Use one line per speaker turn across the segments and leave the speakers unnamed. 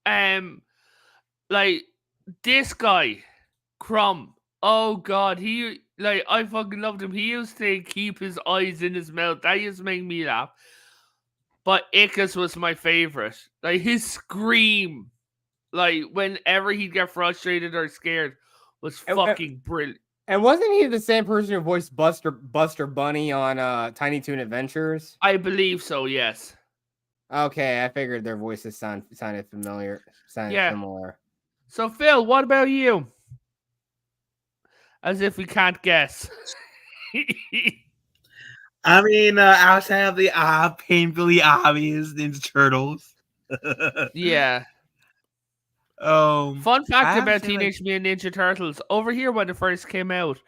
Um, like this guy, Crumb. Oh God, I fucking loved him. He used to keep his eyes in his mouth. That used to make me laugh. But Ickis was my favorite. Like his scream, like whenever he'd get frustrated or scared, was fucking brilliant.
And wasn't he the same person who voiced Buster Bunny on Tiny Toon Adventures?
I believe so. Yes.
Okay, I figured their voices sounded familiar. Similar.
So Phil, what about you? As if we can't guess.
I mean, outside of the painfully obvious Ninja Turtles.
Yeah. Fun fact about Teenage Mutant Ninja Turtles. Over here, when it first came out,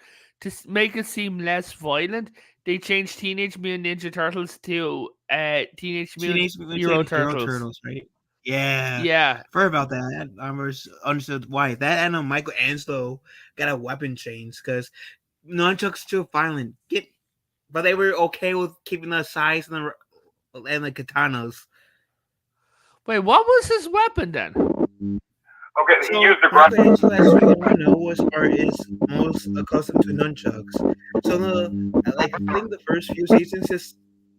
to make it seem less violent, they changed Teenage Mutant Ninja Turtles to Teenage Mutant Hero Turtles.
Right? Yeah.
Yeah.
I've heard about that. I understood why. That and Michael Anslow got a weapon change because nunchucks too violent. But they were okay with keeping the size and the katanas.
Wait, what was his weapon then?
Okay, he used the grappling hook.
is most accustomed to nunchucks. So I think the first few seasons his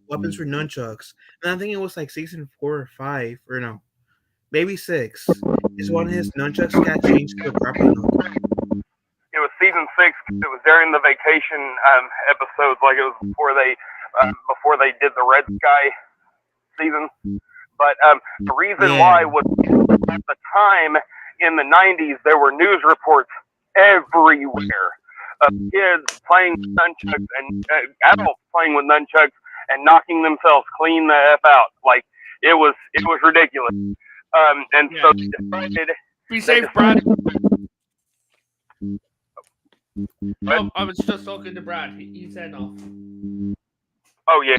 weapons were nunchucks. And I think it was like season 4 or 5, or no, maybe 6. Is when his nunchucks got changed to a grappling hook.
It was season 6. It was during the vacation episodes, like it was before they did the Red Sky season. But the reason why was at the time in the 90s there were news reports everywhere of kids playing with nunchucks and adults playing with nunchucks and knocking themselves clean the F out. Like it was ridiculous. And so they decided.
Be safe, Brad. Oh, I was just talking to Brad. He said no.
Oh yeah,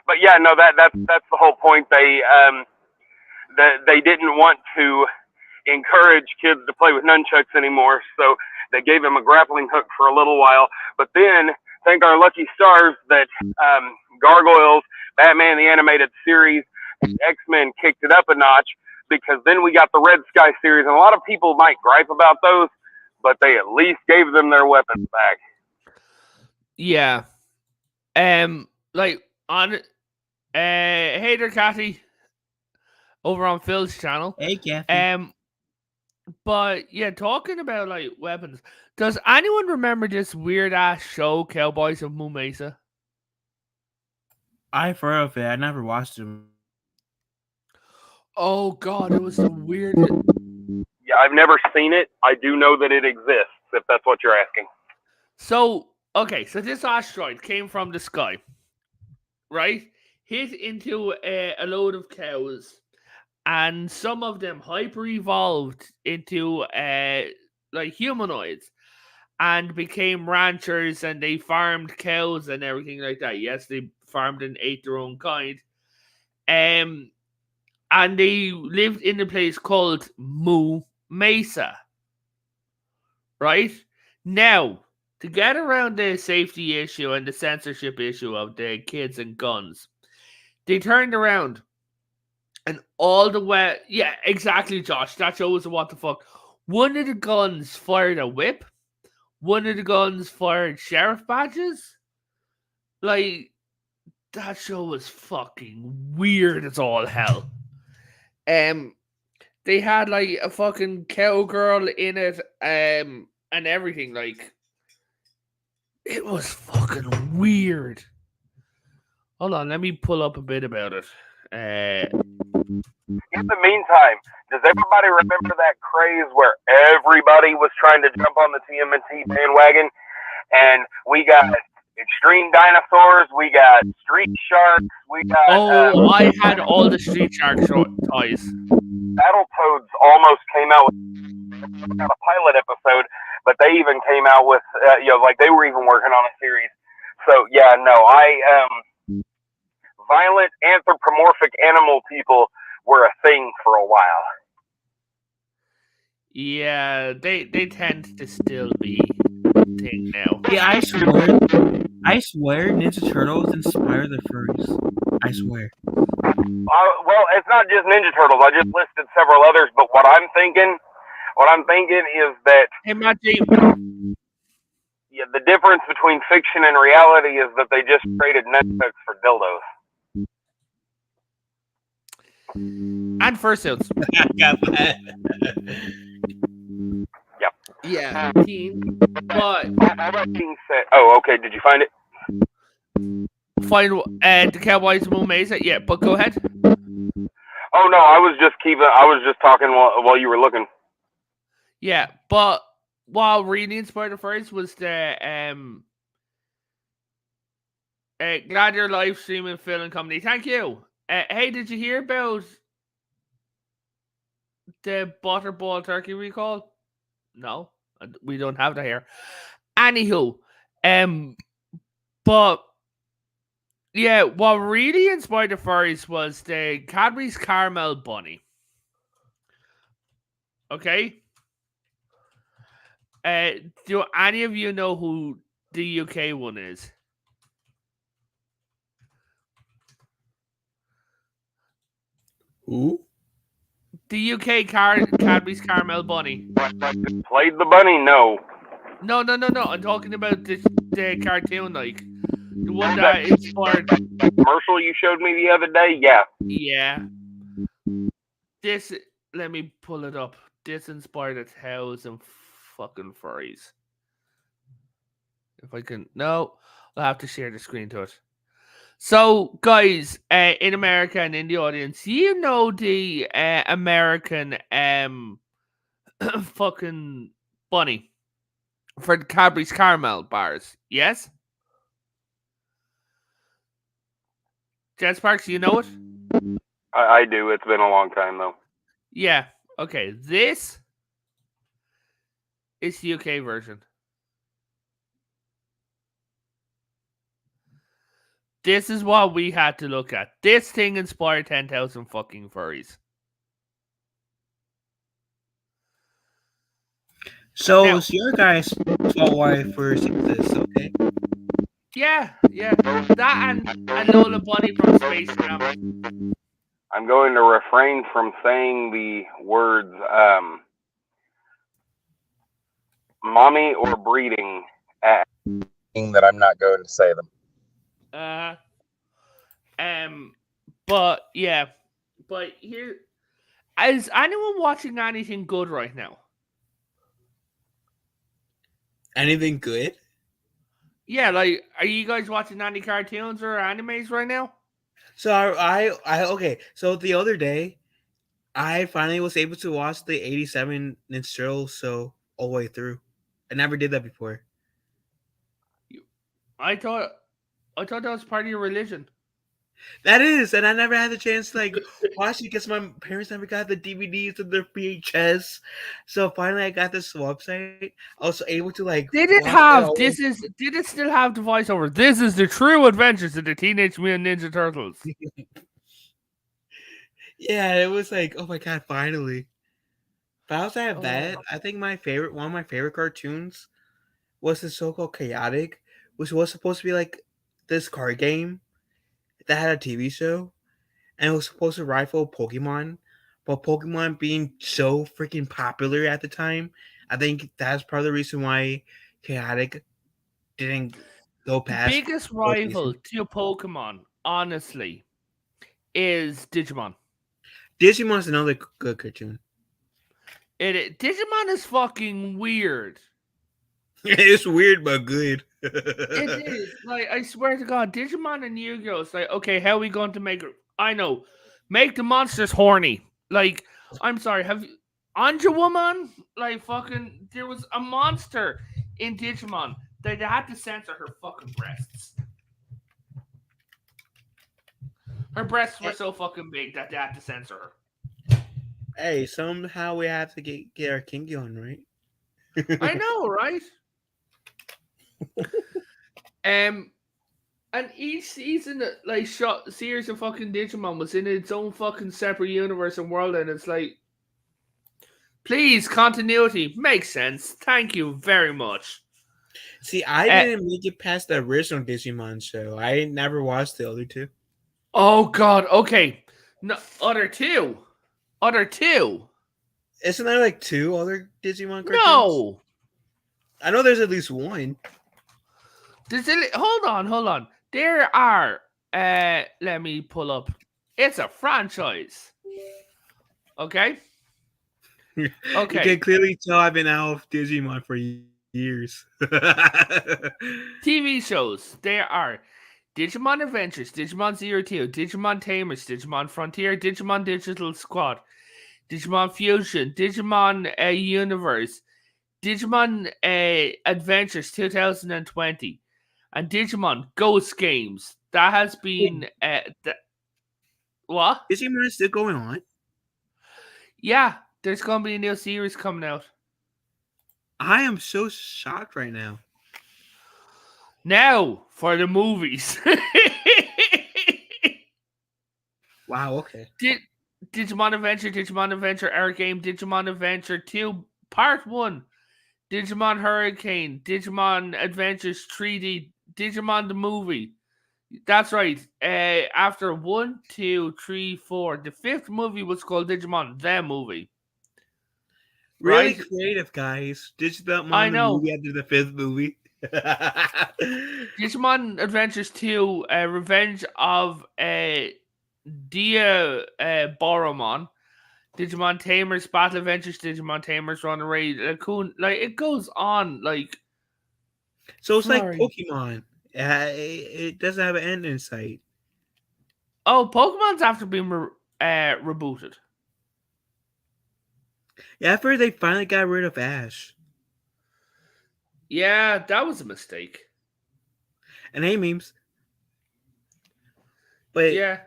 but yeah, no. That's the whole point. They didn't want to encourage kids to play with nunchucks anymore, so they gave him a grappling hook for a little while. But then, thank our lucky stars that Gargoyles, Batman the Animated Series, and X-Men kicked it up a notch, because then we got the Red Sky series, and a lot of people might gripe about those, but they at least gave them their weapons back.
Yeah. Like on hey there, Cathy. Over on Phil's channel.
Hey, Kathy.
But yeah, talking about like weapons. Does anyone remember this weird ass show, Cowboys of Moo Mesa?
I've heard of it. I never watched it.
Oh God, it was the weird.
Yeah, I've never seen it. I do know that it exists, if that's what you're asking.
So this asteroid came from the sky, right? Hit into a load of cows, and some of them hyper evolved into like humanoids and became ranchers, and they farmed cows and everything like that. Yes, they farmed and ate their own kind. And they lived in a place called Moo Mesa. Right? Now, to get around the safety issue and the censorship issue of the kids and guns, they turned around and all the way... Yeah, exactly, Josh. That show was a what the fuck. One of the guns fired a whip. One of the guns fired sheriff badges. Like, that show was fucking weird as all hell. They had like a fucking cowgirl in it, and everything. Like, it was fucking weird. Hold on, let me pull up a bit about it.
In the meantime, does everybody remember that craze where everybody was trying to jump on the TMNT bandwagon? And we got Extreme Dinosaurs, we got Street Sharks, we got...
I had all the Street Shark toys.
Battletoads almost came out with a pilot episode, but they even came out with, like they were even working on a series. So, yeah, no, violent anthropomorphic animal people were a thing for a while.
Yeah, they tend to still be a thing now.
Yeah, I swear Ninja Turtles inspired the furries. I swear.
Well, it's not just Ninja Turtles. I just listed several others, but what I'm thinking is that
Hey, Matty,
the difference between fiction and reality is that they just traded nunchucks for dildos.
and fursuits. Yeah, but
All that being said, oh, okay. Did you find it?
find the Cowboys Moo Mesa. Yeah, but go ahead.
Oh no, I was just talking while you were looking.
Yeah, but while reading Spider-Verse was the glad you're live streaming film and comedy. Thank you. Hey, did you hear about the Butterball turkey recall? No, we don't have that here. Anywho, but yeah, what really inspired the furries was the Cadbury's Caramel Bunny. Okay. Do any of you know who the UK one is?
Who?
The UK Cadbury's Caramel Bunny.
Played the bunny? No.
No. I'm talking about the cartoon, like the one that inspired.
Commercial you showed me the other day? Yeah.
Yeah. This. Let me pull it up. This inspired 1,000 fucking furries. If I can, no, I'll have to share the screen to it. So, guys, in America and in the audience, you know the American fucking bunny for the Cadbury's Caramel bars, yes? Jet Sparks, you know it?
I do. It's been a long time though.
Yeah. Okay. This is the UK version. This is what we had to look at. This thing inspired 10,000 fucking furries.
So,
Now-
it's your guys' fault why I first see this, okay?
Yeah. That and Lola Bunny from Space Jam.
I'm going to refrain from saying the words mommy or breeding. That I'm not going to say them.
But yeah. But here, is anyone watching anything good right now?
Anything good?
Yeah, like, are you guys watching any cartoons or animes right now?
So I okay. So the other day, I finally was able to watch the 87 Ninja Turtles so all the way through. I never did that before.
I thought that was part of your religion.
That is, and I never had the chance to like watch it because my parents never got the DVDs and their VHS. So finally, I got this website. I was able to like.
Did it
watch
have
all.
Did it still have the voiceover? This is the true adventures of the Teenage Mutant Ninja Turtles.
Yeah, it was like, oh my god, finally. But I also have that.
Oh.
I think one of my favorite cartoons was the so-called Chaotic, which was supposed to be like this card game that had a TV show, and it was supposed to rival Pokemon. But Pokemon being so freaking popular at the time, I think that's part of the reason why Chaotic didn't go past.
Biggest rival to Pokemon, honestly, is Digimon.
Digimon's another good cartoon.
Digimon is fucking weird.
It's weird but good.
It is. Like, I swear to God, Digimon and Yu-Gi-Oh! It's like, okay, how are we going to make it? I know. Make the monsters horny. Like, I'm sorry, have you... Anja Woman? Like, fucking... There was a monster in Digimon that they had to censor her fucking breasts. Her breasts were so fucking big that they had to censor her.
Hey, somehow we have to get our kinky on, right?
I know, right? And each season, like, series of fucking Digimon was in its own fucking separate universe and world, and it's like, please, continuity makes sense. Thank you very much.
See, I didn't make it past the original Digimon show. I never watched the other two.
Oh God. Okay. No, other two.
Isn't there like 2 other Digimon cartoons?
No.
I know there's at least one.
Hold on. There are. Let me pull up. It's a franchise. Okay. Okay.
You can clearly tell I've been out of Digimon for years.
TV shows. There are Digimon Adventures, Digimon Zero Two, Digimon Tamers, Digimon Frontier, Digimon Digital Squad, Digimon Fusion, Digimon Universe, Digimon Adventures 2020, and Digimon Ghost Games. That has been what?
Digimon is still going on.
Yeah, there's gonna be a new series coming out.
I am so shocked right now.
Now for the movies.
Wow, okay.
Digimon Adventure Air Game, Digimon Adventure 2 Part 1, Digimon Hurricane, Digimon Adventures 3D, Digimon the movie. That's right. After 1, 2, 3, 4, the 5th movie was called Digimon the Movie.
Really
Right?
creative, guys. Digimon
I
the
know.
movie after the 5th movie.
Digimon Adventures 2, Revenge of Dia Boromon, Digimon Tamers, Battle Adventures, Digimon Tamers, Run Away, Raccoon. Like, it goes on. Like,
So it's like
Sorry.
Pokemon. It doesn't have an end in sight.
oh, Pokemon's after being rebooted.
Yeah, I've heard they finally got rid of Ash.
Yeah, that was a mistake.
And hey, memes. But
Yeah.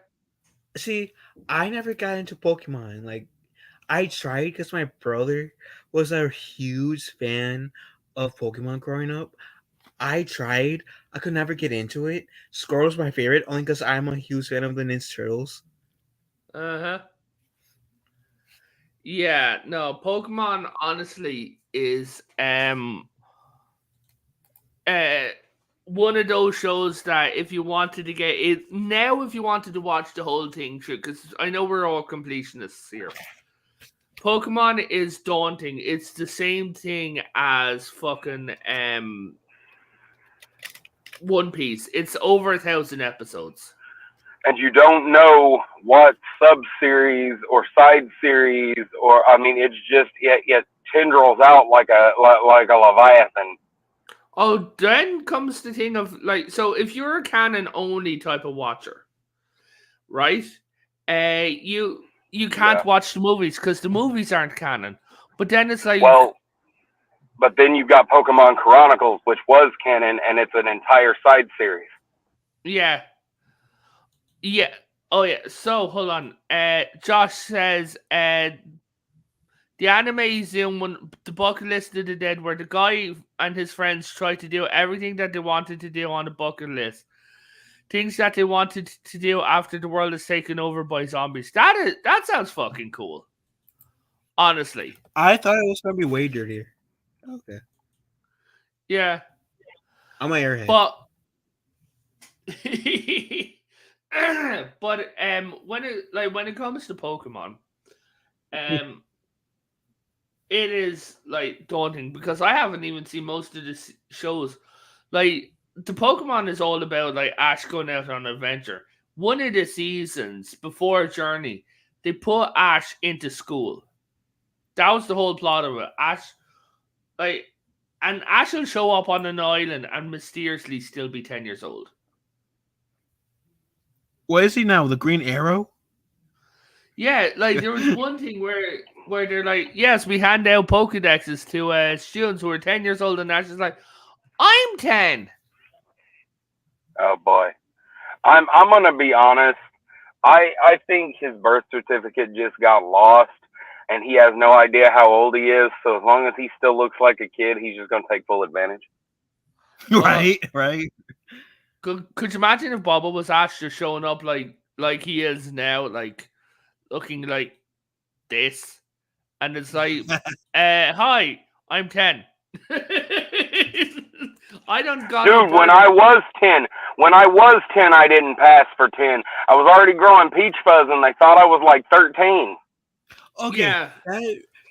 see, I never got into Pokemon. Like, I tried because my brother was a huge fan of Pokemon growing up. I tried. I could never get into it. Squirtle was my favorite only because I'm a huge fan of the Ninja Turtles.
Uh-huh. Yeah, no, Pokemon honestly is one of those shows that if you wanted to get it now, if you wanted to watch the whole thing through, because I know we're all completionists here. Pokemon is daunting. It's the same thing as fucking One Piece. It's over 1,000 episodes.
And you don't know what sub-series or side series, or I mean, it's just it tendrils out like a leviathan.
Oh, then comes the thing of like, so if you're a canon only type of watcher, right? You can't watch the movies because the movies aren't canon. But then it's like,
Well, but then you've got Pokemon Chronicles, which was canon, and it's an entire side series.
yeah. Oh yeah. So hold on. Josh says the anime Zoom one, the bucket list of the dead, where the guy and his friends try to do everything that they wanted to do on the bucket list. Things that they wanted to do after the world is taken over by zombies. That sounds fucking cool. Honestly.
I thought it was going to be way dirtier. Okay.
Yeah.
I'm an airhead.
But when it comes to Pokemon, it is like daunting because I haven't even seen most of the shows. Like, the Pokemon is all about like Ash going out on an adventure. One of the seasons before Journey, they put Ash into school. That was the whole plot of it. Ash will show up on an island and mysteriously still be 10 years old.
What is he now? The Green Arrow?
Yeah, like there was one thing where they're like, yes, we hand out Pokedexes to students who are 10 years old, and Ash is like, I'm 10.
Oh boy, I'm gonna be honest. I think his birth certificate just got lost, and he has no idea how old he is. So as long as he still looks like a kid, he's just gonna take full advantage.
Right.
Could you imagine if Boba was Ash just showing up like he is now, like looking like this, and it's like, hi, I'm 10. I don't got
Dude, when I was 10, I didn't pass for 10. I was already growing peach fuzz, and they thought I was like 13.
Okay,
Yeah.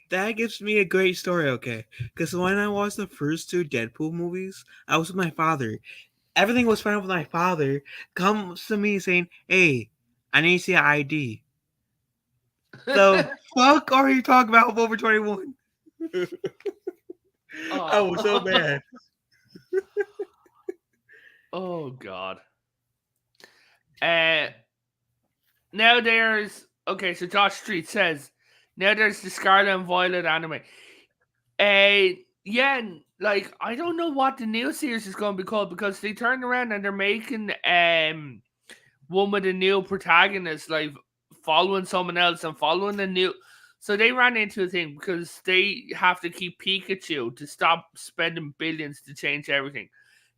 that gives me a great story. Okay, because when I watched the first 2 Deadpool movies, I was with my father. Everything was fine with my father. Comes to me saying, "Hey, I need to see an ID." The fuck are you talking about? I'm over 21. I was so bad.
Oh God. Now there's so Josh Street says now there's the Scarlet and Violet anime. Yeah, like I don't know what the new series is going to be called because they turned around and they're making one with a new protagonist, like following someone else and following the new. So they ran into a thing because they have to keep Pikachu to stop spending billions to change everything.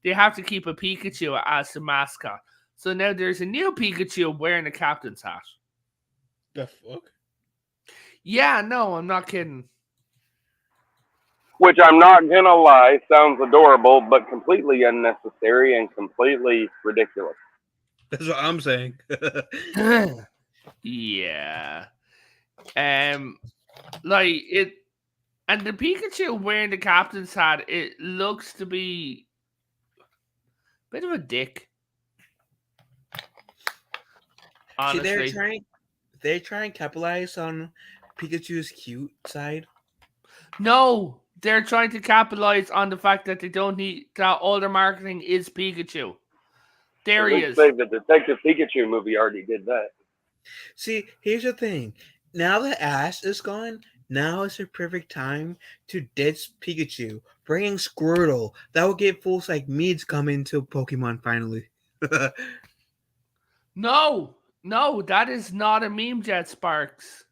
They have to keep a Pikachu as the mascot. So now there's a new Pikachu wearing a captain's hat.
The fuck?
Yeah, no, I'm not kidding.
Which I'm not gonna lie, sounds adorable, but completely unnecessary and completely ridiculous.
That's what I'm saying.
Yeah. Like it, and the Pikachu wearing the captain's hat, it looks to be a bit of a dick. Honestly,
See, they're trying to capitalize on Pikachu's cute side.
no, they're trying to capitalize on the fact that they don't need that all their marketing is Pikachu. There he is.
Say the Detective Pikachu movie already did that.
See, here's the thing. Now that Ash is gone, now is the perfect time to ditch Pikachu, bringing Squirtle. That will get fools like me to come into Pokemon finally.
No, that is not a meme, Jet Sparks.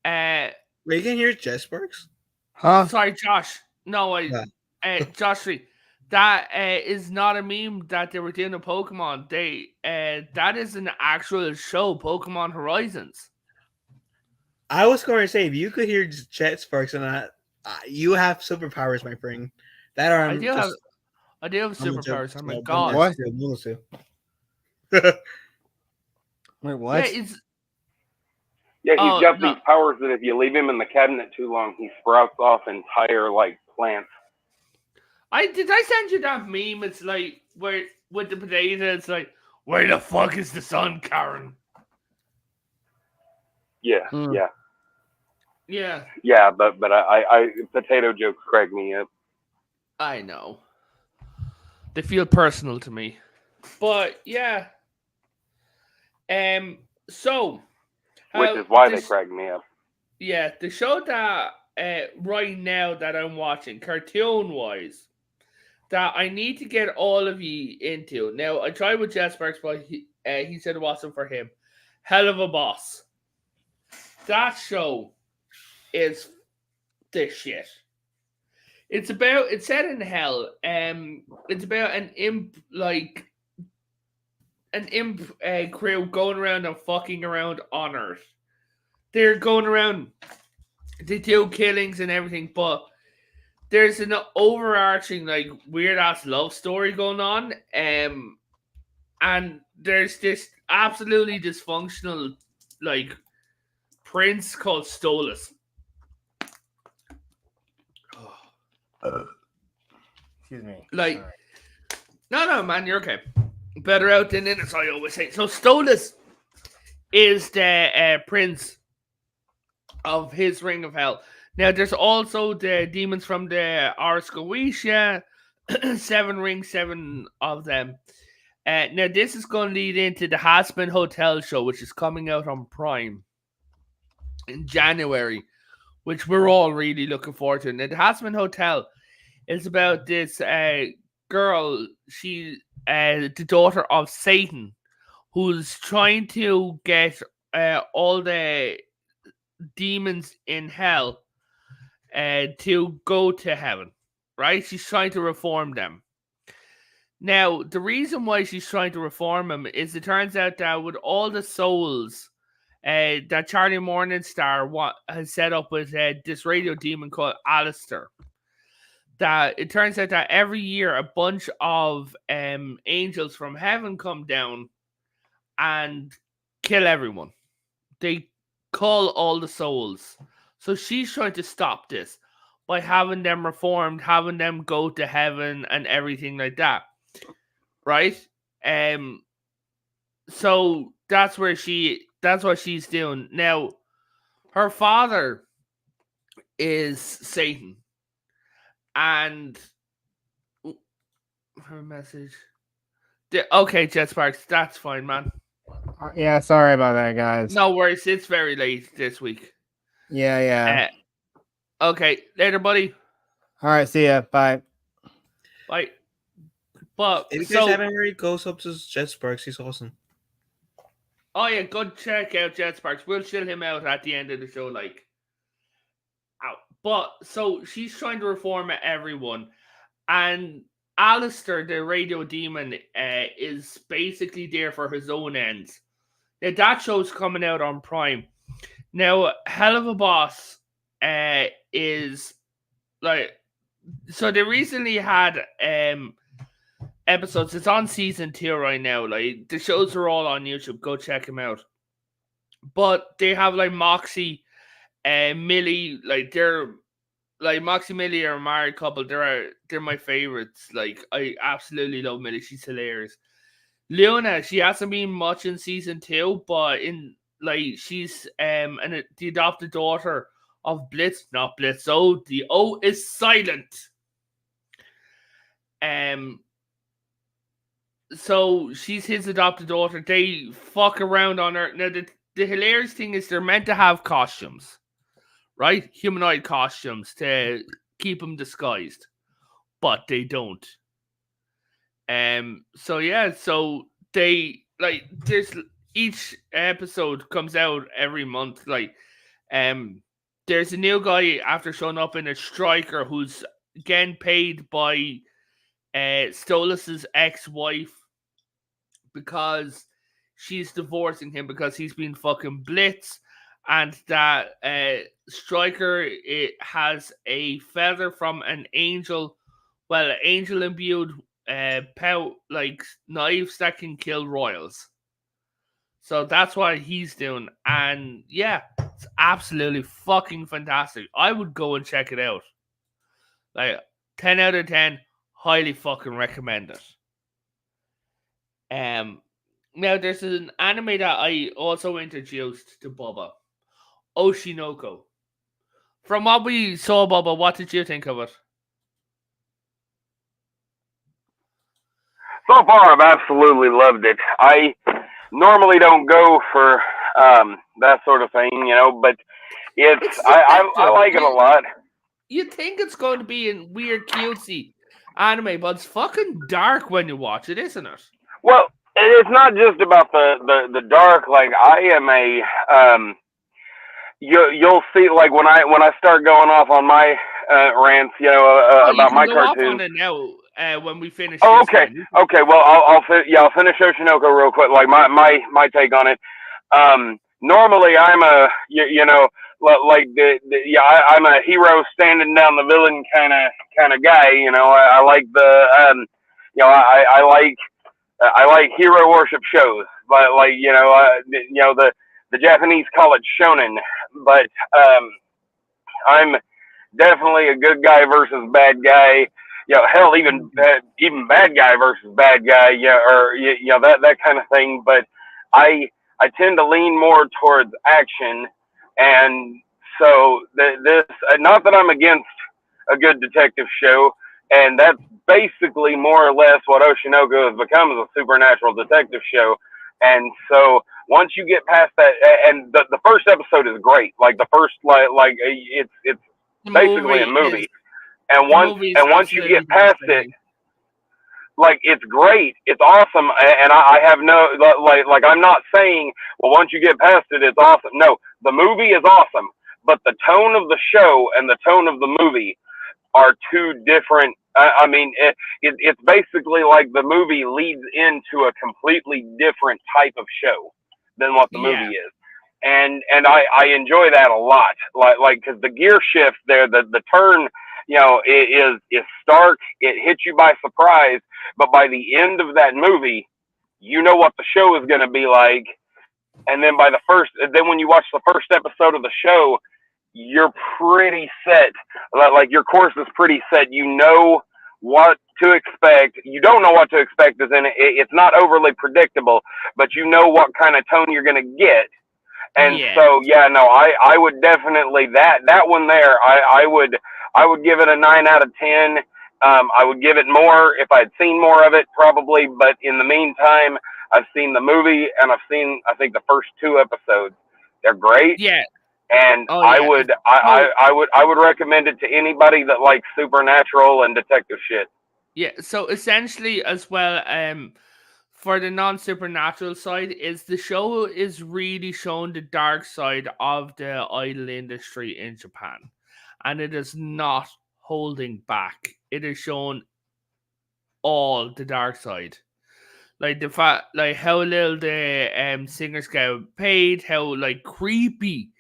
Wait, you can hear Jet Sparks?
Huh?
Sorry, Josh. No, Josh Street. That is not a meme that they were doing in Pokemon. That is an actual show, Pokemon Horizons.
I was going to say, if you could hear Jet Sparks and that, you have superpowers, my friend. That are
I do have superpowers. Oh my god!
What? Wait, what?
Yeah, it's
Yeah, he's got these powers that if you leave him in the cabinet too long, he sprouts off entire like plants.
Did I send you that meme? It's like where with the potato. It's like, where the fuck is the sun, Karen?
Yeah,
Yeah,
but I potato jokes crack me up.
I know. They feel personal to me, but yeah. So,
Which is why they crack me up.
Yeah, the show that right now that I'm watching, cartoon wise, that I need to get all of you into. Now, I tried with Jet Sparks, but he said it wasn't for him. Hell of a Boss. That show is the shit. It's set in hell. It's about an imp crew going around and fucking around on Earth. They're going around, they do killings and everything, but there's an overarching like weird ass love story going on, and there's this absolutely dysfunctional like prince called Stolas.
Excuse me.
Like, no, man, you're okay. Better out than in, as I always say. So Stolas is the prince of his Ring of Hell. Now, there's also the demons from the Ars Goetia, 7 rings, 7 of them. Now, this is going to lead into the Hazbin Hotel show, which is coming out on Prime in January, which we're all really looking forward to. Now, the Hazbin Hotel is about this girl. She's the daughter of Satan, who's trying to get all the demons in hell to go to heaven, right? She's trying to reform them. Now, the reason why she's trying to reform them is it turns out that with all the souls that Charlie Morningstar has set up with this radio demon called Alistair, that it turns out that every year a bunch of angels from heaven come down and kill everyone. They call all the souls. So she's trying to stop this by having them reformed, having them go to heaven and everything like that. Right? So that's what she's doing. Now, her father is Satan. And her message. Okay, Jet Sparks, that's fine, man.
Yeah, sorry about that, guys.
No worries, it's very late this week.
Yeah.
Okay, later, buddy.
All right, see ya. Bye.
Bye. But
If you guys haven't heard, go sub to Jet Sparks. He's awesome.
Oh yeah, go check out Jet Sparks. We'll chill him out at the end of the show, like. Out. But so she's trying to reform everyone, and Alistair, the radio demon, is basically there for his own ends. Now that show's coming out on Prime. Now, Hell of a Boss is like, so they recently had episodes. It's on season 2 right now. Like, the shows are all on YouTube. Go check them out. But they have like Moxie and Millie. Like, they're like Moxie and Millie are a married couple. They're my favorites. Like, I absolutely love Millie. She's hilarious. Luna, she hasn't been much in season 2, but in like she's the adopted daughter of Blitz, not Blitzo. The O is silent. So she's his adopted daughter. They fuck around on her. Now the hilarious thing is they're meant to have costumes, right? Humanoid costumes to keep them disguised, but they don't. So yeah, so they like there's each episode comes out every month. Like, there's a new guy after showing up in a striker who's again paid by Stolas's ex-wife because she's divorcing him because he's been fucking Blitz, and that striker it has a feather from an angel, well, an angel imbued like knives that can kill royals. So that's what he's doing. And yeah, it's absolutely fucking fantastic. I would go and check it out. Like 10 out of 10, highly fucking recommend it. Now there's an anime that I also introduced to Bubba, Oshinoko. From what we saw, Bubba, what did you think of it?
So far, I've absolutely loved it. I normally don't go for that sort of thing, you know, but I like it a lot.
You think it's going to be a weird, cutesy anime, but it's fucking dark when you watch it, isn't it?
Well, it's not just about the dark. Like, I am a you'll see, like, when I start going off on my rants, you know, about my cartoons.
On it now. When we finish.
Oh, okay. Okay. Well, I'll finish Oshinoko real quick. Like my take on it. Normally, I'm a like I'm a hero standing down the villain kind of guy. You know, I like the I like hero worship shows, but like the Japanese call it shonen, but I'm definitely a good guy versus bad guy. You know, hell, even bad guy versus bad guy, or that kind of thing. But I tend to lean more towards action, and so this not that I'm against a good detective show, and that's basically more or less what Oshinoko has become, as a supernatural detective show. And so once you get past that, and the first episode is great, like the first like it's basically a movie. And once you get past it, like, it's great, it's awesome, and I have no like I'm not saying, well, once you get past it, it's awesome. No, the movie is awesome, but the tone of the show and the tone of the movie are two different. I mean, it's basically like the movie leads into a completely different type of show than what the movie is, and I enjoy that a lot. Like because the gear shift there, the turn is stark. It hits you by surprise, but by the end of that movie, you know what the show is going to be like. And then then when you watch the first episode of the show, you're pretty set. Like your course is pretty set. You know what to expect. You don't know what to expect is in it. It's not overly predictable, but you know what kind of tone you're going to get. And so, I would definitely that one there. I would give it a 9 out of 10. I would give it more if I'd seen more of it, probably. But in the meantime, I've seen the movie and I've seen, I think, the first 2 episodes. They're great.
Yeah.
And I would recommend it to anybody that likes supernatural and detective shit.
Yeah. So essentially, as well, for the non-supernatural side, is the show is really showing the dark side of the idol industry in Japan, and it is not holding back. It is showing all the dark side, like the fact, like how little the singers get paid, how like creepy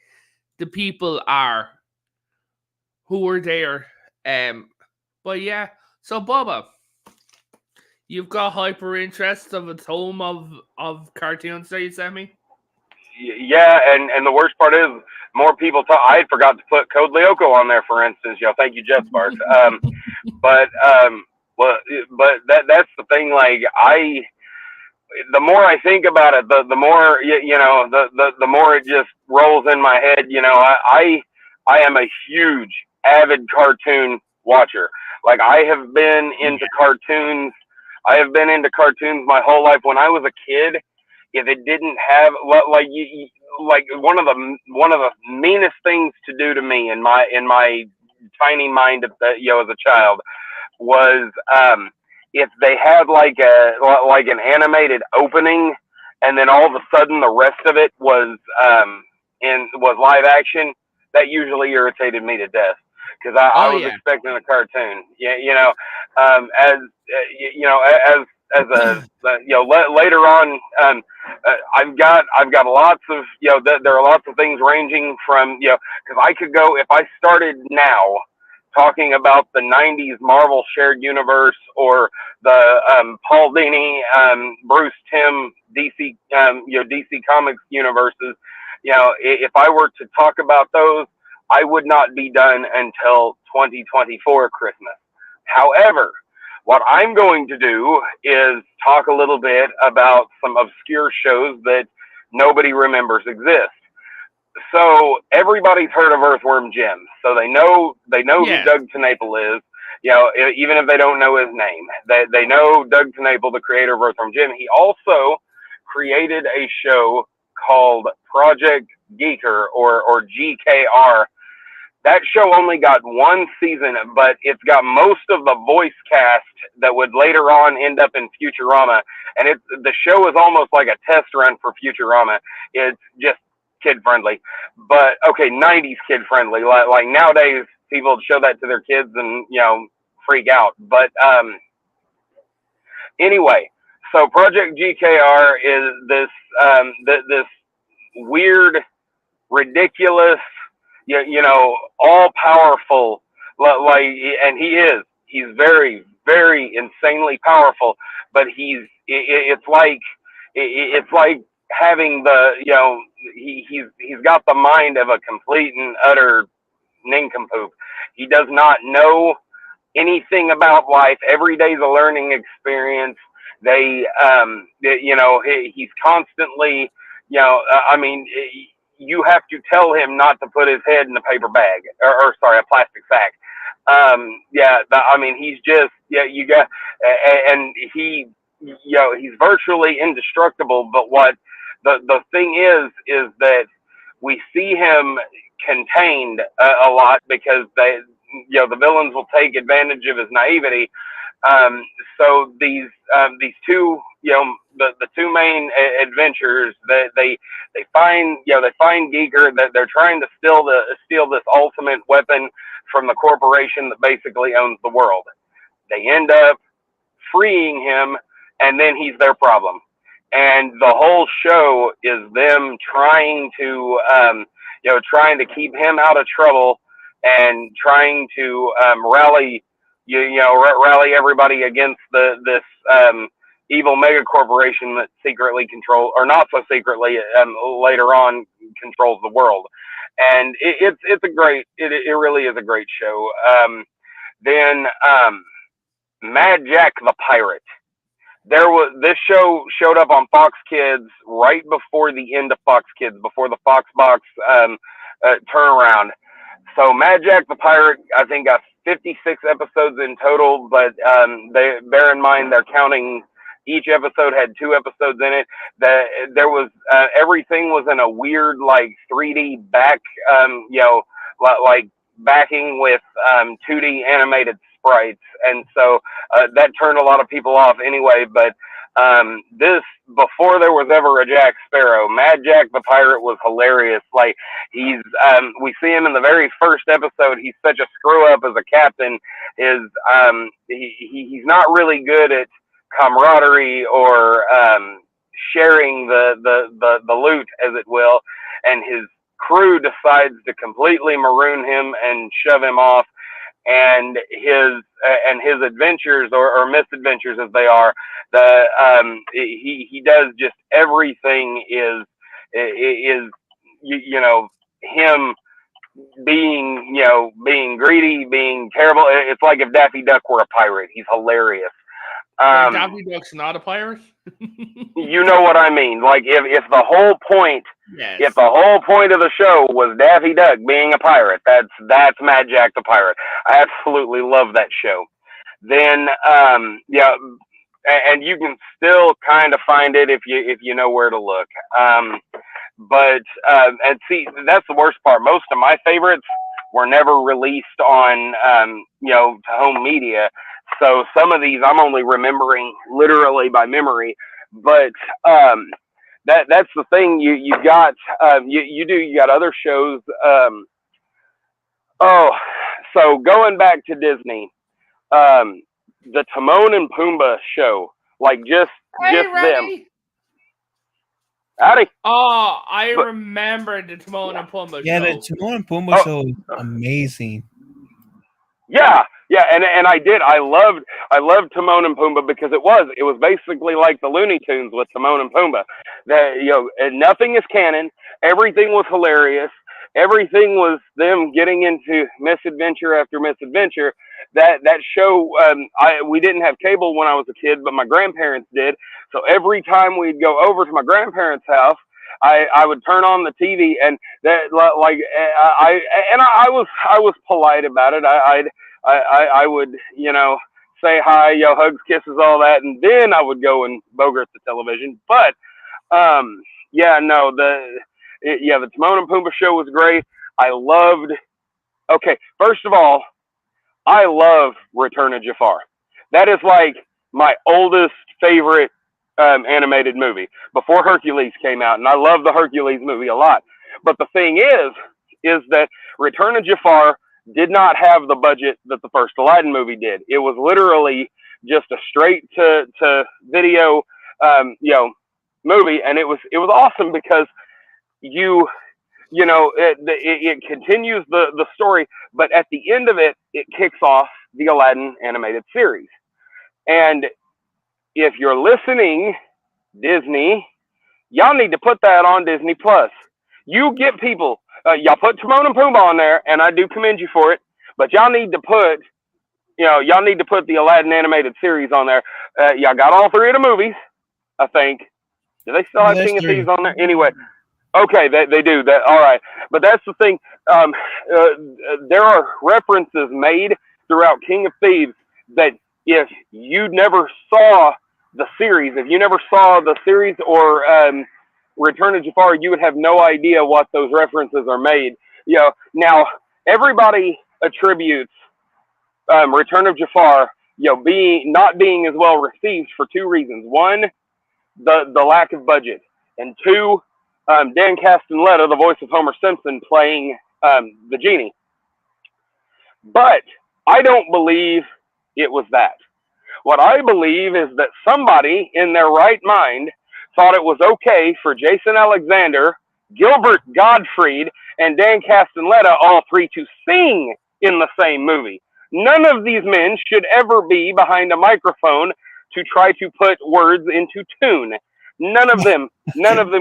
the people are who were there. But yeah, so Bubba, you've got hyper interest of a tome of cartoons that you sent me?
Yeah, and the worst part is more people talk. I forgot to put Code Lyoko on there, for instance. Thank you, Jeff Sparks. But that's the thing. Like the more I think about it, the more the more it just rolls in my head. I am a huge avid cartoon watcher. Like I have been into cartoons. I have been into cartoons my whole life. When I was a kid, if it didn't have like one of the meanest things to do to me in my tiny mind as a child was if they had like an animated opening and then all of a sudden the rest of it was live action. That usually irritated me to death because I was expecting a cartoon. Later on, I've got lots of there are lots of things ranging from because I could go if I started now talking about the 90s Marvel shared universe or the Paul Dini, Bruce Timm DC DC Comics universes. If I were to talk about those, I would not be done until 2024 Christmas. However, what I'm going to do is talk a little bit about some obscure shows that nobody remembers exist. So everybody's heard of Earthworm Jim, so they know who Doug TenNapel is. Even if they don't know his name, they know Doug TenNapel, the creator of Earthworm Jim. He also created a show called Project Geeker or GKR. That show only got 1 season, but it's got most of the voice cast that would later on end up in Futurama. And the show is almost like a test run for Futurama. It's just kid friendly, but 90s kid friendly. Like nowadays, people show that to their kids and freak out. But anyway, so Project GKR is this this weird, ridiculous, all powerful, and he's very, very insanely powerful, but it's like having he's got the mind of a complete and utter nincompoop. He does not know anything about life. Every day's a learning experience. He's constantly, you have to tell him not to put his head in a paper bag or a plastic sack. He's just, and he's virtually indestructible. But what the thing is that we see him contained a lot because the villains will take advantage of his naivety. So these two, the two main adventures that they find Geeker, that they're trying to steal this ultimate weapon from the corporation that basically owns the world. They end up freeing him, and then he's their problem. And the whole show is them trying to keep him out of trouble and trying to rally rally everybody against this evil mega corporation that secretly controls, or not so secretly, later on controls the world. And it's a great, it really is a great show. Then Mad Jack the Pirate. This show showed up on Fox Kids right before the end of Fox Kids, before the Fox Box turnaround. So Mad Jack the Pirate, I think, got 56 episodes in total, but they bear in mind they're counting each episode had 2 episodes in it. There was everything was in a weird like 3D back, like backing with 2D animated sprites, and so that turned a lot of people off anyway. But this, before there was ever a Jack Sparrow, Mad Jack the Pirate was hilarious. Like he's we see him in the very first episode. He's such a screw up as a captain. He's not really good at camaraderie or sharing the loot, as it will, and his crew decides to completely maroon him and shove him off, and his adventures or misadventures as they are, he does just everything is him being greedy, being terrible. It's like if Daffy Duck were a pirate. He's hilarious.
Daffy Duck's not a pirate.
You know what I mean? Like if the whole point,
yes.
if the whole point of the show was Daffy Duck being a pirate, that's Mad Jack the Pirate. I absolutely love that show. Then and you can still kind of find it if you know where to look. But and see, that's the worst part. Most of my favorites were never released on to home media. So some of these I'm only remembering literally by memory, but that's the thing. You got you got other shows. So going back to Disney, the Timon and Pumbaa show, like just them. Howdy.
Oh, I remember the Timon and Pumbaa show.
Yeah, the Timon and Pumbaa show is amazing.
Yeah, and I did. I loved Timon and Pumbaa because it was basically like the Looney Tunes with Timon and Pumbaa. Nothing is canon. Everything was hilarious. Everything was them getting into misadventure after misadventure. That show, we didn't have cable when I was a kid, but my grandparents did. So every time we'd go over to my grandparents' house, I would turn on the TV, and that I was polite about it. I would say hi, hugs, kisses, all that, and then I would go and bogart the television. But the Timon and Pumbaa show was great. First of all, I love Return of Jafar. That is like my oldest favorite animated movie before Hercules came out, and I love the Hercules movie a lot. But the thing is that Return of Jafar did not have the budget that the first Aladdin movie did. It was literally just a straight to video movie, and it was awesome because it continues the story, but at the end of it kicks off the Aladdin animated series. And if you're listening, Disney, y'all need to put that on Disney Plus. You get people, y'all put Timon and Pumbaa on there, and I do commend you for it, but y'all need to put the Aladdin animated series on there. Y'all got all 3 of the movies, I think. Do they still have King of Thieves on there? Anyway. Okay, they do that. All right, but that's the thing. There are references made throughout King of Thieves that if you never saw the series, or Return of Jafar, you would have no idea what those references are made. Now everybody attributes Return of Jafar, not being as well received for 2 reasons. One, the lack of budget, and 2, Dan Castellaneta, the voice of Homer Simpson, playing the genie. But I don't believe it was that. What I believe is that somebody in their right mind thought it was okay for Jason Alexander Gilbert Gottfried, and Dan Castellaneta, all three to sing in the same movie. None of these men should ever be behind a microphone to try to put words into tune. None of them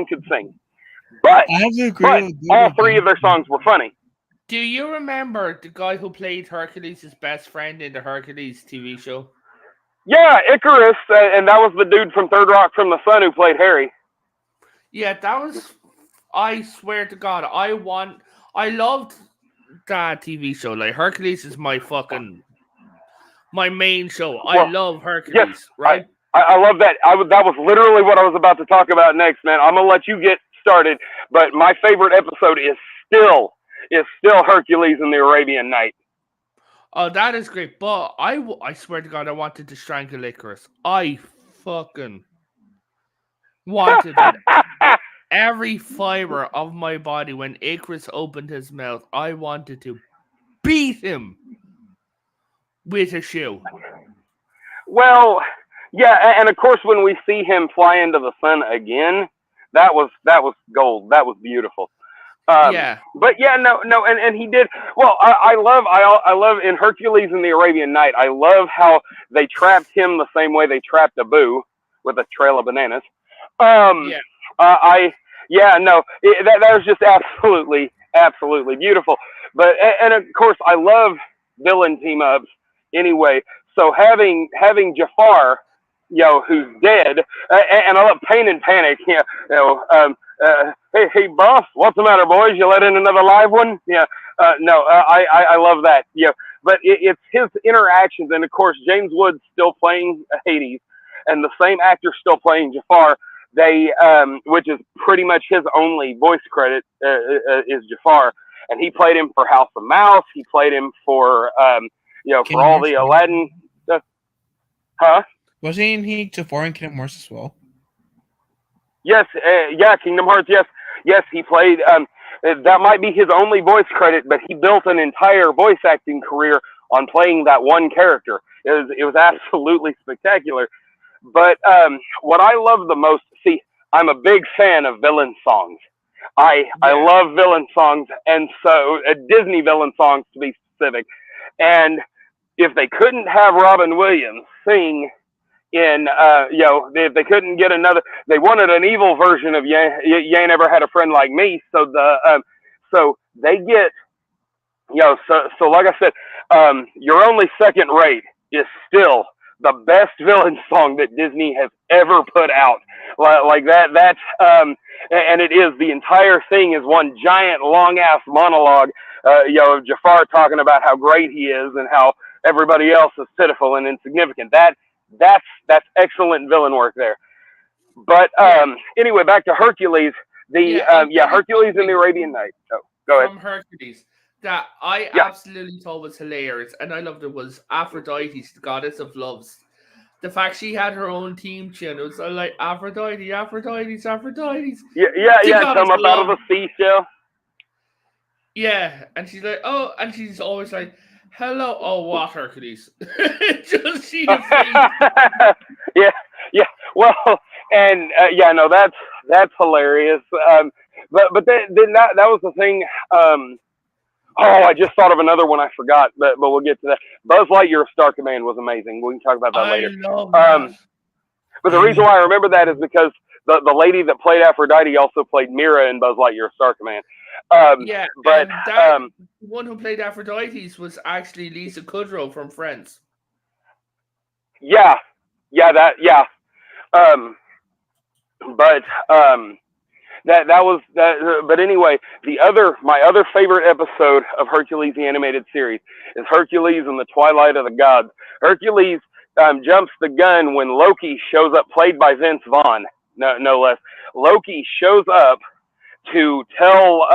could sing. But,
I have to agree with you
all
with
three
that.
of their songs were funny.
Do you remember the guy who played Hercules' best friend in the Hercules TV show?
Yeah, Icarus, and that was the dude from Third Rock from the Sun who played Harry.
Yeah, that was. I swear to God, I loved that TV show. Like Hercules is my main show. I
Well,
love Hercules,
yes,
right?
I love that. That was literally what I was about to talk about next, man. I'm gonna let you get started, but my favorite episode is still Hercules and the Arabian Night.
Oh, that is great. But I swear to God, I wanted to strangle Icarus. I fucking wanted it. Every fiber of my body, when Icarus opened his mouth, I wanted to beat him with a shoe.
Well, yeah, and of course when we see him fly into the sun again, that was gold. That was beautiful.
Yeah.
But yeah, no, and he did well. I love in Hercules and the Arabian Night. I love how they trapped him the same way they trapped Abu with a trail of bananas.
Yeah.
That was just absolutely beautiful. But and of course I love villain team ups anyway. So having Jafar, who's dead, and I love Pain and Panic. Hey, boss, what's the matter, boys? You let in another live one? Yeah. I love that. Yeah. But it's his interactions, and of course James Woods still playing Hades, and the same actor still playing Jafar. They, which is pretty much his only voice credit, is Jafar, and he played him for House of Mouse. He played him for, for all the Aladdin stuff. Huh?
Wasn't he Jafar in Kingdom Hearts as well?
Yes, Kingdom Hearts. Yes, he played. That might be his only voice credit, but he built an entire voice acting career on playing that one character. It was absolutely spectacular. But what I love the most, see, I'm a big fan of villain songs. I love villain songs, and so Disney villain songs to be specific. And if they couldn't have Robin Williams sing in, if they couldn't get another, they wanted an evil version of You Ain't Never Had a Friend Like Me. So so they get, so like I said, Your Only Second Rate is still the best villain song that Disney has ever put out. Like that's, and it is, the entire thing is one giant long ass monologue, of Jafar talking about how great he is and how everybody else is pitiful and insignificant. That's excellent villain work there. But anyway, back to Hercules. Hercules and the Arabian Night. Oh, go ahead.
From Hercules, that I absolutely thought was hilarious, and I loved it, was Aphrodite, the goddess of loves. The fact she had her own team tune, it was like Aphrodite.
Yeah, come up out of the seashell.
Yeah, and she's like, oh, and she's always like, hello, oh, what, Hercules? Just see the face.
Yeah. Well, and that's hilarious. But then that was the thing. I just thought of another one I forgot, but we'll get to that. Buzz Lightyear Star Command was amazing. We can talk about that later.
Love that.
But the reason why I remember that is because the lady that played Aphrodite also played Mira in Buzz Lightyear Star Command.
But that one who played Aphrodite was actually Lisa Kudrow from Friends.
That was that. But anyway, my other favorite episode of Hercules the animated series is Hercules and the Twilight of the Gods. Hercules jumps the gun when Loki shows up, played by Vince Vaughn, no less. Loki shows up to tell,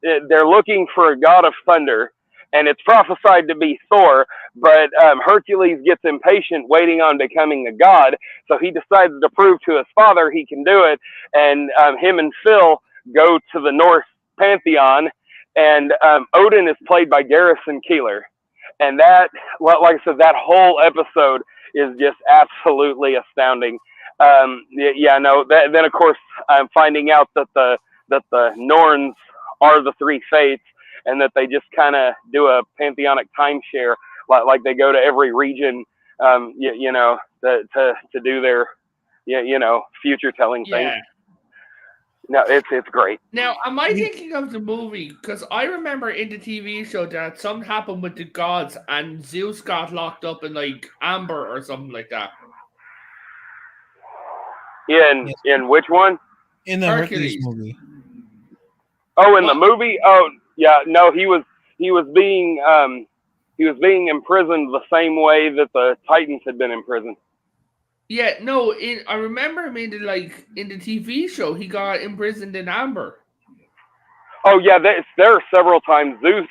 they're looking for a god of thunder, and it's prophesied to be Thor, but Hercules gets impatient waiting on becoming a god, so he decides to prove to his father he can do it, and him and Phil go to the Norse pantheon, and Odin is played by Garrison Keillor. And that, like I said, that whole episode is just absolutely astounding. Then of course I'm finding out that the Norns are the three fates, and that they just kind of do a pantheonic timeshare, like they go to every region, you know, to do their, you know, future telling thing.
Yeah.
No, it's great.
Now, am I thinking of the movie? Because I remember in the TV show that something happened with the gods and Zeus got locked up in like Amber or something like that.
In which one?
In the Hercules
Hercules.
movie.
Oh, in the
What?
movie? Oh, yeah. No, he was being imprisoned the same way that the Titans had been imprisoned.
Yeah, no, I remember him in the TV show, he got imprisoned in Amber.
Oh yeah, there are several times Zeus.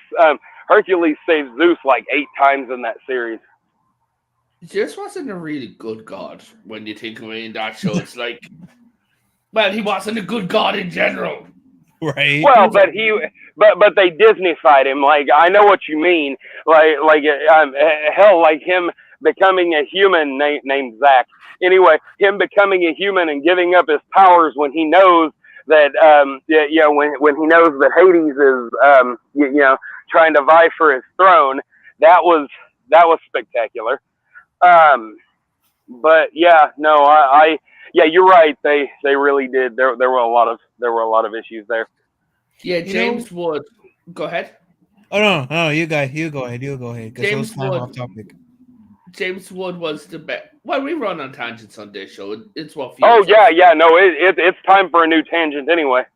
Hercules saves Zeus like 8 times in that series.
Zeus wasn't a really good god when you think of it in that show. It's like, well, he wasn't a good god in general.
Right.
Well, but they Disneyfied him. Like, I know what you mean. Like hell, like him becoming a human named Zach. Anyway, him becoming a human and giving up his powers when he knows that you know, when he knows that Hades is you know, trying to vie for his throne. That was spectacular. But yeah, no, I yeah, you're right. They really did. There were a lot of issues there.
Yeah,
You
James Wood. Go ahead.
Oh no, you go ahead. You go ahead. Because it was
James
kind of
Wood.
off topic.
James Wood was the best. Well, we run on tangents on this show. It's what.
Oh
fuels
yeah,
us.
yeah. No, it's time for a new tangent anyway.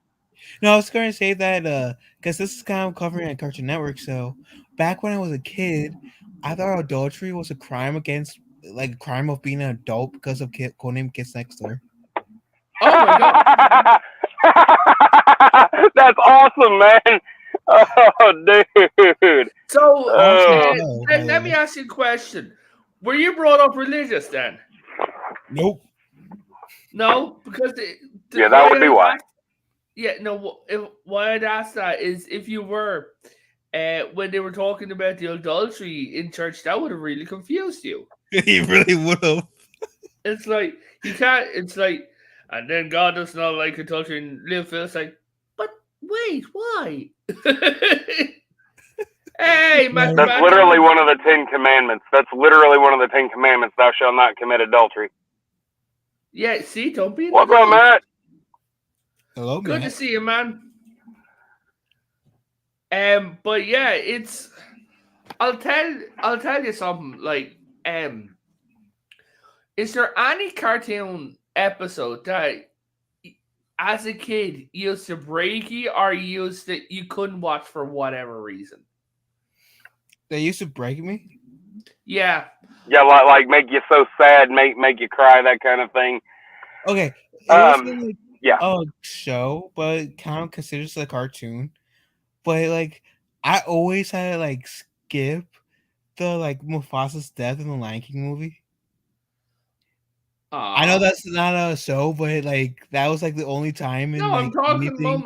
No, I was going to say that because this is kind of covering at Cartoon Network. So back when I was a kid, I thought adultery was a crime against, like, a crime of being an adult because of Codename Kids Next Door.
Oh my god.
That's awesome, man. Oh, dude.
So
Oh.
let me ask you a question. Were you brought up religious then?
Nope.
No, because
Yeah, that would be why.
Yeah, no. Why I'd ask that is if you were, when they were talking about the adultery in church, that would have really confused you.
He really would have.
It's like you can't. It's like, and then God does not like adultery, and Lil Phil's like, but wait, why? Hey, man.
That's literally one of the 10 commandments. That's literally one of the 10 commandments. Thou shalt not commit adultery.
Yeah, see, don't be.
What's up, Matt?
Hello,
Good to
Matt.
see you, man. But yeah, it's. I'll tell you something. Like, is there any cartoon episode that, as a kid, used to break you, or used that you couldn't watch for whatever reason?
They used to break me.
Yeah.
Yeah, like make you so sad, make you cry, that kind of thing.
Okay. It wasn't like
yeah.
a show, but it kind of considers a cartoon. But like, I always had to like skip the like Mufasa's death in the Lion King movie. I know that's not a show, but like that was like the only time in
I'm talking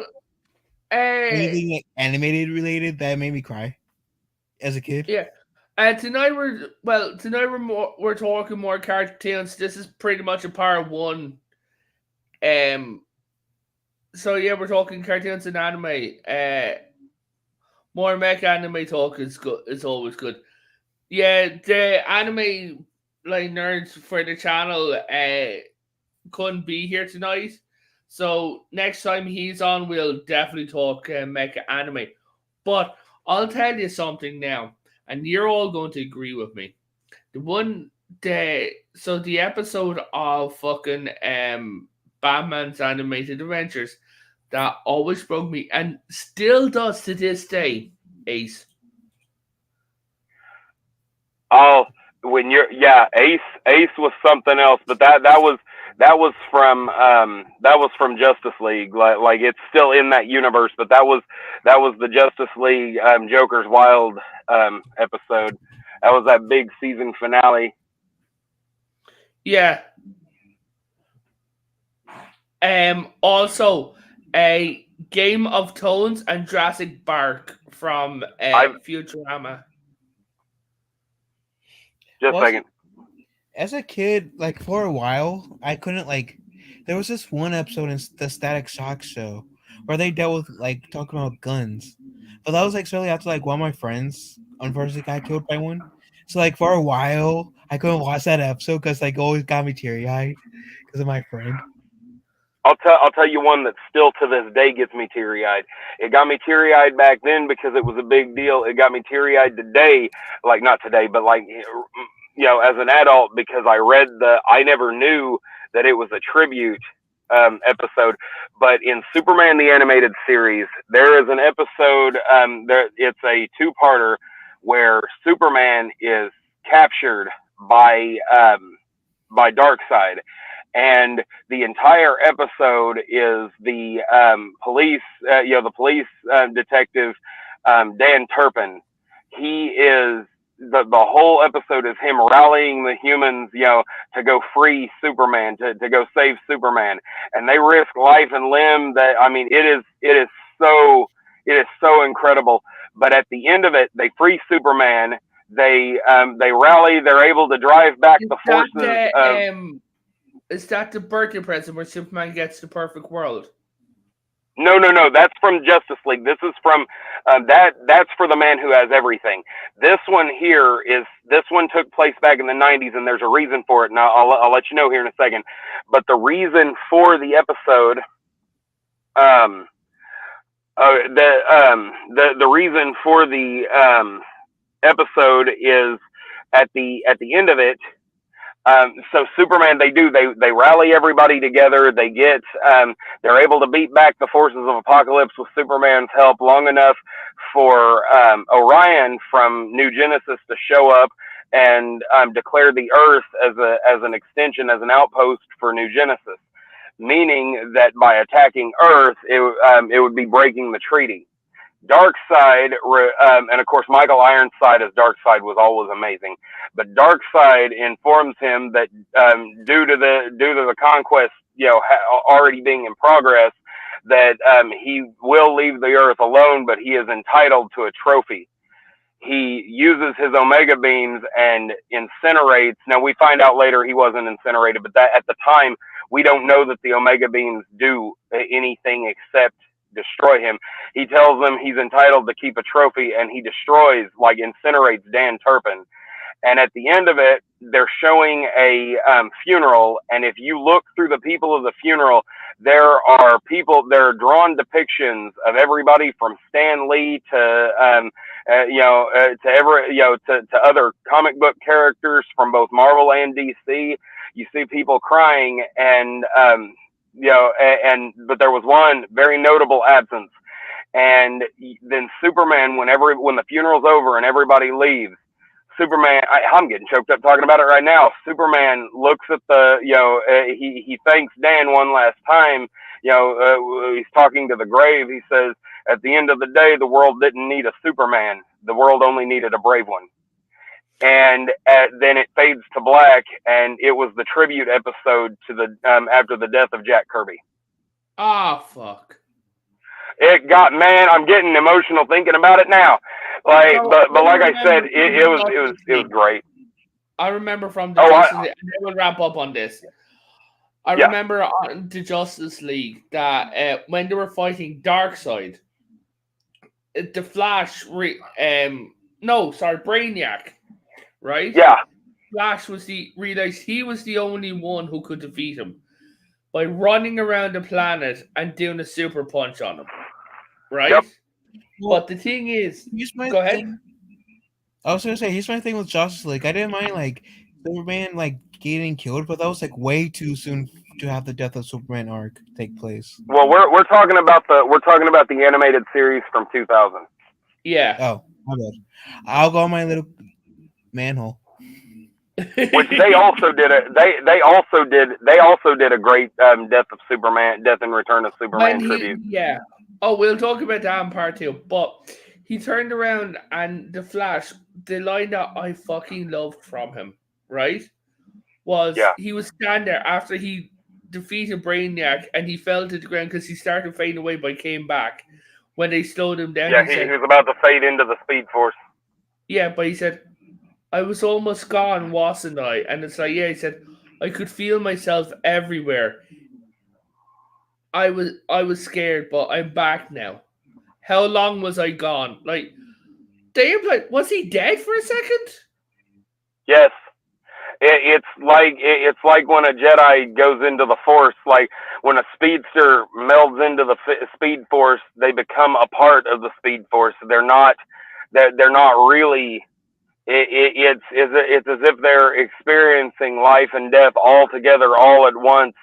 anything like animated related that made me cry as a kid.
Yeah. Tonight we're talking more cartoons. This is pretty much a part one. So yeah, we're talking cartoons and anime. More mecha anime talk is good. It's always good. Yeah, the anime like nerds for the channel couldn't be here tonight. So next time he's on, we'll definitely talk mecha anime. But I'll tell you something now, and you're all going to agree with me. The episode of fucking Batman's Animated Adventures that always broke me and still does to this day, Ace.
Oh, Ace was something else, but that was from Justice League. Like it's still in that universe, but that was the Justice League Joker's Wild episode. That was that big season finale.
Yeah. Also, a Game of Thrones and Jurassic Park from Futurama.
Just a second.
As a kid, like for a while, I couldn't like. There was this one episode in the Static Shock show where they dealt with like talking about guns. But that was like shortly after like one of my friends unfortunately got killed by one. So like for a while I couldn't watch that episode because like always got me teary eyed because of my friend.
I'll tell you one that still to this day gets me teary eyed. It got me teary eyed back then because it was a big deal. It got me teary eyed today, like not today, but like as an adult because I never knew that it was a tribute episode. But in Superman the Animated Series, there is an episode. It's a two-parter where Superman is captured by Darkseid. And the entire episode is the police detective Dan Turpin. He is the whole episode is him rallying the humans, to go free Superman, to go save Superman, and they risk life and limb. That it is so incredible. But at the end of it, they free Superman. They rally. They're able to drive back the forces.
Is that the birthday present where Superman gets the perfect world?
No. That's from Justice League. This is from that's for the Man Who Has Everything. This one took place back in the 90s, and there's a reason for it. And I'll let you know here in a second. But the reason for the episode, the reason for the episode is at the end of it. So Superman, they rally everybody together. They're able to beat back the forces of Apocalypse with Superman's help long enough for Orion from New Genesis to show up and declare the Earth as an extension, as an outpost for New Genesis, meaning that by attacking Earth, it would be breaking the treaty. Darkseid, and of course Michael Ironside as Darkseid was always amazing, but Darkseid informs him that due to the conquest, already being in progress, that he will leave the Earth alone, but he is entitled to a trophy. He uses his Omega beams and incinerates. Now we find out later he wasn't incinerated, but that at the time we don't know that the Omega beams do anything except destroy him. He tells them he's entitled to keep a trophy, and he destroys, like incinerates Dan Turpin. And at the end of it, they're showing a funeral, and if you look through the people of the funeral, there are drawn depictions of everybody from Stan Lee to other comic book characters from both Marvel and DC. You see people crying, and but there was one very notable absence. And then Superman, when the funeral's over and everybody leaves, Superman, I'm getting choked up talking about it right now. Superman looks at he thanks Dan one last time. He's talking to the grave. He says, at the end of the day, the world didn't need a Superman. The world only needed a brave one. And then it fades to black, and it was the tribute episode to the after the death of Jack Kirby.
Ah, fuck.
I'm getting emotional thinking about it now. But like I said, it was great.
I remember from the Justice League, and then we'll wrap up on this. I remember on the Justice League that when they were fighting Darkseid, the Flash, Brainiac, right?
Yeah.
Flash realized he was the only one who could defeat him by running around the planet and doing a super punch on him, right?
Yep.
But the thing is, go ahead.
I was gonna say, here's my thing with Justice League. I didn't mind Superman getting killed, but that was way too soon to have the death of Superman arc take place.
Well, we're talking about the animated series from 2000.
Yeah.
Oh, my bad. I'll go on my little manhole.
Which they also did a great death and return of Superman tribute.
Yeah. Oh, we'll talk about that in part 2. But he turned around, and the Flash, the line that I fucking loved from him, right, was he was standing there after he defeated Brainiac, and he fell to the ground because he started fading away, but came back when they slowed him down.
Yeah, he was about to fade into the Speed Force.
Yeah, but he said, I was almost gone, wasn't I? And it's he said, I could feel myself everywhere. I was scared, but I'm back now. How long was I gone? Like they implied, was he dead for a second?
Yes. It's like when a Jedi goes into the Force. Like when a speedster melds into the Speed Force, they become a part of the Speed Force. They're not really. It's as if they're experiencing life and death all together, all at once,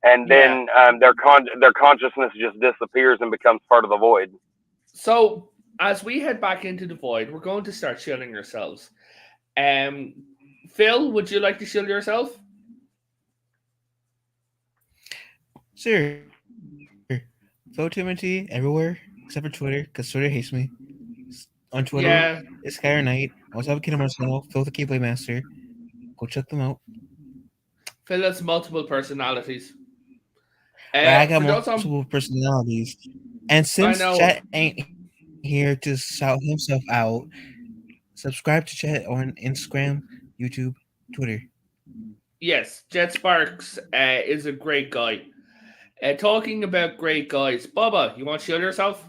and then their consciousness just disappears and becomes part of the void.
So as we head back into the void, we're going to start shielding ourselves. Phil, would you like to shield yourself?
Sure. Phil Timothy everywhere except for Twitter, because Twitter hates me. On Twitter,
Yeah.
it's Skyr Knight. I also have a Kid Marcelo, Phil the Keyblade Master. Go check them out.
Phil has multiple personalities.
I got
for those on-
multiple personalities. And since
know.
Chet ain't here to shout himself out, subscribe to Chet on Instagram, YouTube, Twitter.
Yes, Jet Sparks is a great guy. Talking about great guys, Bubba, you want to shield yourself?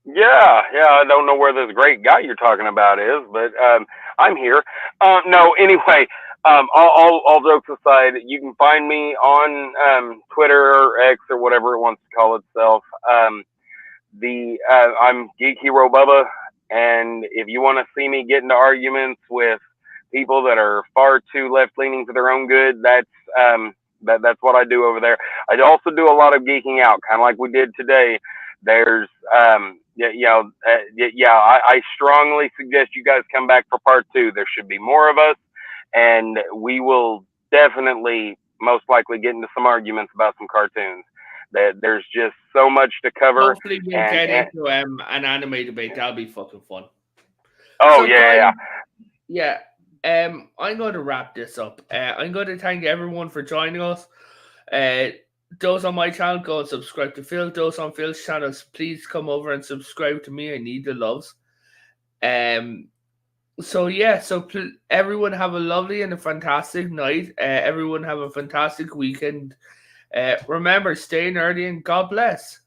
Yeah. I don't know where this great guy you're talking about is, but I'm here. No, anyway, all jokes aside, you can find me on Twitter or X or whatever it wants to call itself. I'm Geek Hero Bubba, and if you want to see me get into arguments with people that are far too left leaning for their own good, that's what I do over there. I also do a lot of geeking out, kind of like we did today. There's I strongly suggest you guys come back for part 2. There should be more of us, and we will definitely most likely get into some arguments about some cartoons. That there's just so much to cover.
Hopefully we'll get into an anime debate. That'll be fucking fun.
Oh,
So,
yeah.
Yeah. I'm going to wrap this up. I'm going to thank everyone for joining us. Those on my channel, go and subscribe to Phil. Those on Phil's channels, please come over and subscribe to me. I need the loves. So everyone have a lovely and a fantastic night. Everyone have a fantastic weekend. Remember, stay nerdy and God bless.